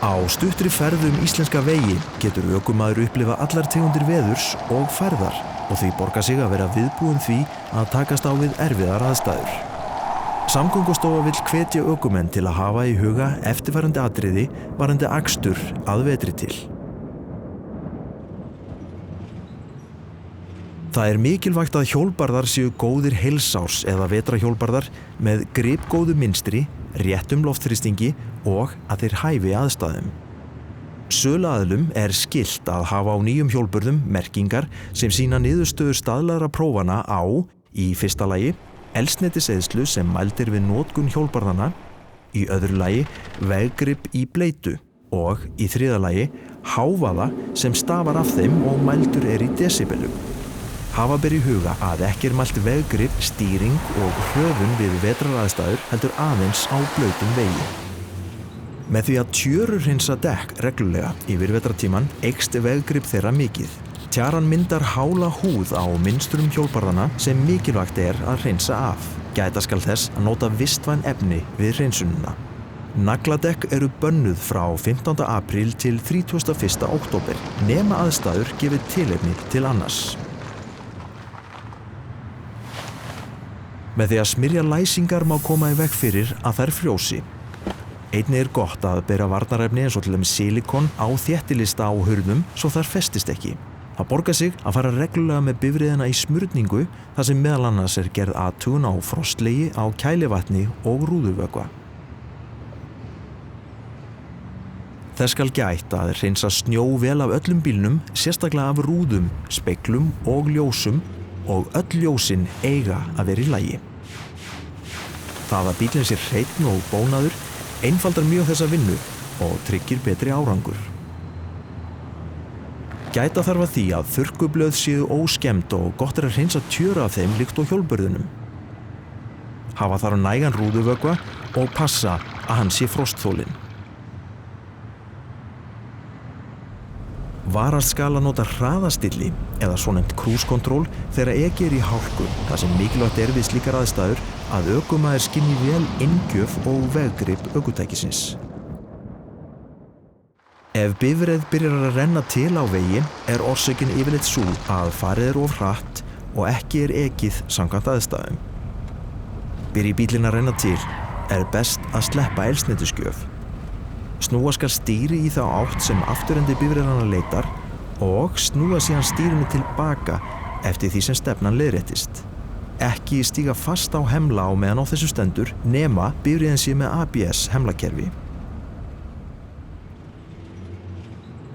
Á stuttri ferð íslenska vegi getur ökumaður upplifa allar tegundir veðurs og færðar og því borgar sig að vera viðbúinn því að takast á við erfiðar aðstæður. Samgöngustofa vill hvetja ökumenn til að hafa í huga eftirfarandi atriði varðandi akstur að vetri til. Það mikilvægt að hjólbarðar séu góðir heilsárs eða vetrahjólbarðar með gripgóðu mynstri, réttum loftþrýstingi og að þeir hæfi aðstæðum. Söluaðilum skylt að hafa á nýjum hjólburðum merkingar sem sýna niðurstöður staðlaðra prófana á, í fyrsta lagi, eldsneytiseyðslu sem mæld við notkun hjólbarðanna, í öðru lagi, veggrip í bleytu og í þriðja lagi, hávaða sem stafar af þeim og mældur í desibelum. Hafa ber í huga að ekki mælt veggrip, stýring og hröðun við vetraraðstæður heldur aðeins á blautum vegi. Með því að tjöruhreinsa dekk reglulega yfir vetrartíman eykst veggrip þeirra mikið. Tjaran myndar hála húð á mynstrum hjólbarðana sem mikilvægt að hreinsa af. Gæta skal þess að nota vistvæn efni við hreinsunina. Nagladekk eru bönnuð frá 15. apríl til 31. október nema aðstæður gefið tilefni til annars. Með því að smyrja læsingar má koma í veg fyrir að þær frjósi. Einnig gott að bera varnarefni eins og til dæmis silikon á þéttilista á hurðum svo þær festist ekki. Það borgar sig að fara reglulega með bifreiðina í smurningu þar sem meðal annars gerð athugun á frostlegi, á kælivatni og rúðuvökva. Þess skal gætt að hreinsa snjó vel af öllum bílnum, sérstaklega af rúðum, speglum og ljósum og öll ljósin eiga að vera í lagi. Það að bílinn sé hreinn og bónaður einfaldar mjög þessa vinnu og tryggir betri árangur. Gæta þarf að því að þurrkublöð séu óskemmd og gott að hreinsa tjöru af þeim líkt og hjólbörðunum. Hafa þarf nægan rúðuvökva og passa að hann sé frostþolinn. Varast skal að nota hraðastilli eða svonefnt cruise control þegar ekið í hálku þar sem mikilvægt við slíkar aðstæður að ökumaður skynji vel inngjöf og veggrip ökutækisins. Ef bifreið byrjar að renna til á vegi orsökin yfirleitt sú að farið of hratt og ekki ekið samkvæmt aðstæðum. Byrji bílinn að renna til best að sleppa eldsneytisgjöf. Snúa skal stýri í þá átt sem afturendi bifreiðanna leitar og snúa síðan stýrinu tilbaka eftir því sem stefnan leiðréttist. Ekki stíga fast á hemla á meðan á þessu stendur nema bifreiðin sé með ABS hemlakerfi.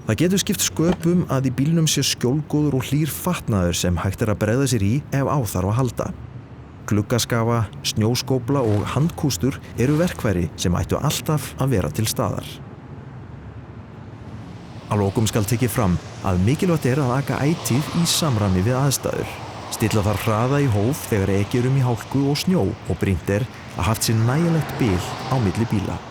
Það getur skipt sköpum að í bílnum sé skjólgóður og hlýr fatnaður sem hægt að bregða sér í ef á þarf að halda. Gluggaskafa, snjóskófla og handkústur verkfæri sem ættu alltaf að vera til staðar. Að lokum skal tekið fram að mikilvægt að aka ætíð í samræmi við aðstæður. Stilla þarf hraða í hóf þegar ekið í hálku og snjó og brýnt að haft sér nægjanlegt bil á milli bíla.